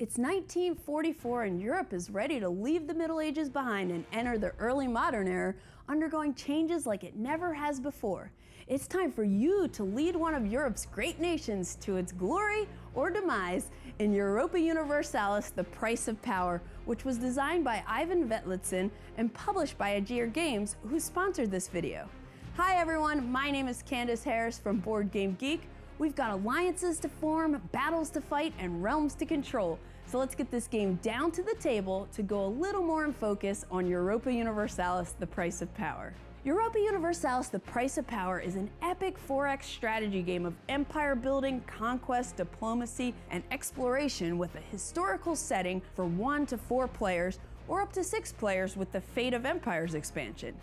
It's 1944 and Europe is ready to leave the Middle Ages behind and enter the early modern era, undergoing changes like it never has before. It's time for you to lead one of Europe's great nations to its glory or demise in Europa Universalis, The Price of Power, which was designed by Ivan Vetlitsin and published by Agir Games, who sponsored this video. Hi everyone, my name is Candace Harris from Board Game Geek. We've got alliances to form, battles to fight, and realms to control. So let's get this game down to the table to go a little more in focus on Europa Universalis, The Price of Power. Europa Universalis, The Price of Power is an epic 4X strategy game of empire building, conquest, diplomacy, and exploration with a historical setting for 1 to 4 players, or up to 6 players with the Fate of Empires expansion.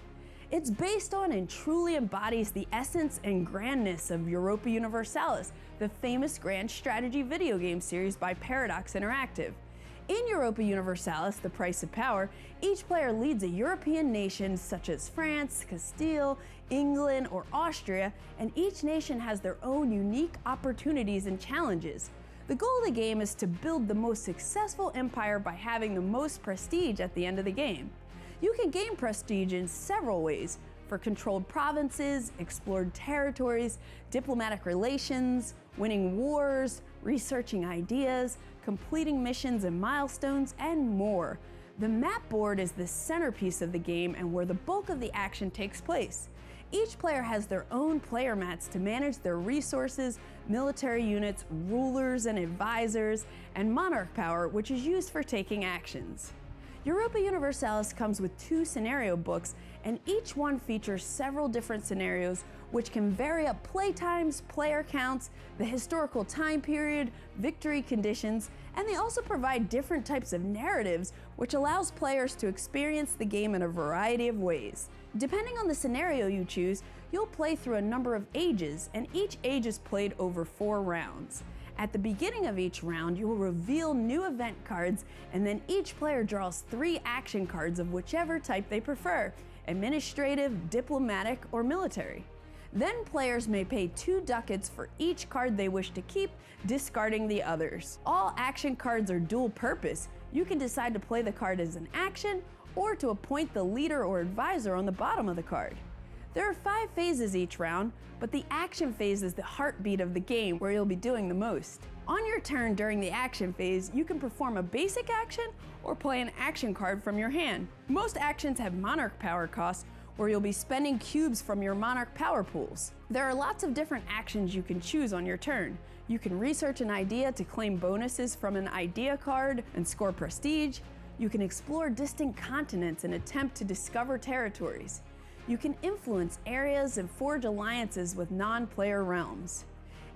It's based on and truly embodies the essence and grandness of Europa Universalis, the famous grand strategy video game series by Paradox Interactive. In Europa Universalis, The Price of Power, each player leads a European nation such as France, Castile, England, or Austria, and each nation has their own unique opportunities and challenges. The goal of the game is to build the most successful empire by having the most prestige at the end of the game. You can gain prestige in several ways: for controlled provinces, explored territories, diplomatic relations, winning wars, researching ideas, completing missions and milestones, and more. The map board is the centerpiece of the game and where the bulk of the action takes place. Each player has their own player mats to manage their resources, military units, rulers and advisors, and monarch power, which is used for taking actions. Europa Universalis comes with 2 scenario books, and each one features several different scenarios which can vary up play times, player counts, the historical time period, victory conditions, and they also provide different types of narratives which allows players to experience the game in a variety of ways. Depending on the scenario you choose, you'll play through a number of ages, and each age is played over 4 rounds. At the beginning of each round, you will reveal new event cards, and then each player draws 3 action cards of whichever type they prefer: administrative, diplomatic, or military. Then players may pay 2 ducats for each card they wish to keep, discarding the others. All action cards are dual purpose. You can decide to play the card as an action, or to appoint the leader or advisor on the bottom of the card. There are 5 phases each round, but the action phase is the heartbeat of the game, where you'll be doing the most. On your turn during the action phase, you can perform a basic action or play an action card from your hand. Most actions have monarch power costs, where you'll be spending cubes from your monarch power pools. There are lots of different actions you can choose on your turn. You can research an idea to claim bonuses from an idea card and score prestige. You can explore distant continents and attempt to discover territories. You can influence areas and forge alliances with non-player realms.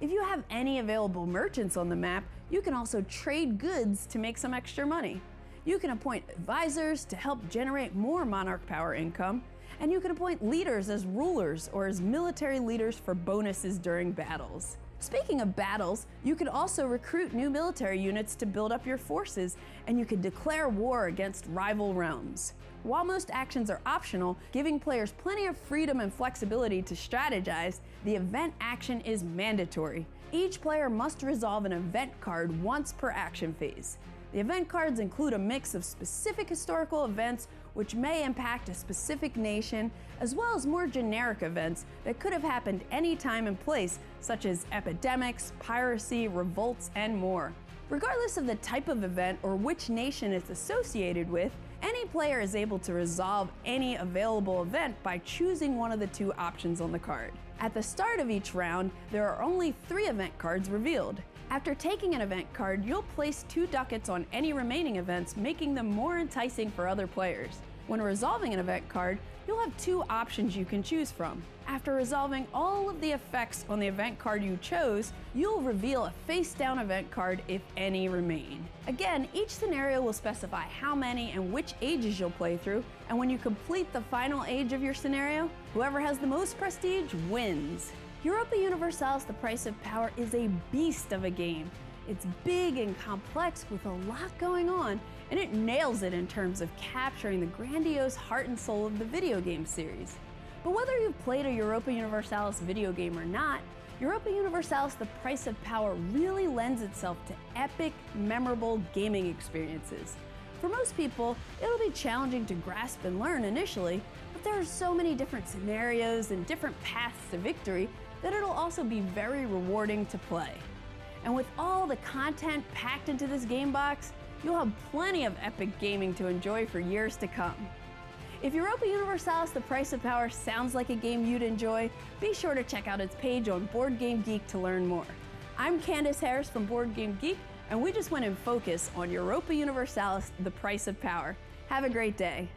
If you have any available merchants on the map, you can also trade goods to make some extra money. You can appoint advisors to help generate more monarch power income, and you can appoint leaders as rulers or as military leaders for bonuses during battles. Speaking of battles, you can also recruit new military units to build up your forces, and you can declare war against rival realms. While most actions are optional, giving players plenty of freedom and flexibility to strategize, the event action is mandatory. Each player must resolve an event card once per action phase. The event cards include a mix of specific historical events which may impact a specific nation, as well as more generic events that could have happened any time and place, such as epidemics, piracy, revolts, and more. Regardless of the type of event or which nation it's associated with, any player is able to resolve any available event by choosing one of the 2 options on the card. At the start of each round, there are only 3 event cards revealed. After taking an event card, you'll place 2 ducats on any remaining events, making them more enticing for other players. When resolving an event card, you'll have 2 options you can choose from. After resolving all of the effects on the event card you chose, you'll reveal a face-down event card if any remain. Again, each scenario will specify how many and which ages you'll play through, and when you complete the final age of your scenario, whoever has the most prestige wins. Europa Universalis, The Price of Power is a beast of a game. It's big and complex with a lot going on, and it nails it in terms of capturing the grandiose heart and soul of the video game series. But whether you've played a Europa Universalis video game or not, Europa Universalis: The Price of Power really lends itself to epic, memorable gaming experiences. For most people, it'll be challenging to grasp and learn initially, but there are so many different scenarios and different paths to victory that it'll also be very rewarding to play. And with all the content packed into this game box, you'll have plenty of epic gaming to enjoy for years to come. If Europa Universalis: The Price of Power sounds like a game you'd enjoy, be sure to check out its page on Board Game Geek to learn more. I'm Candace Harris from Board Game Geek, and we just went in focus on Europa Universalis: The Price of Power. Have a great day.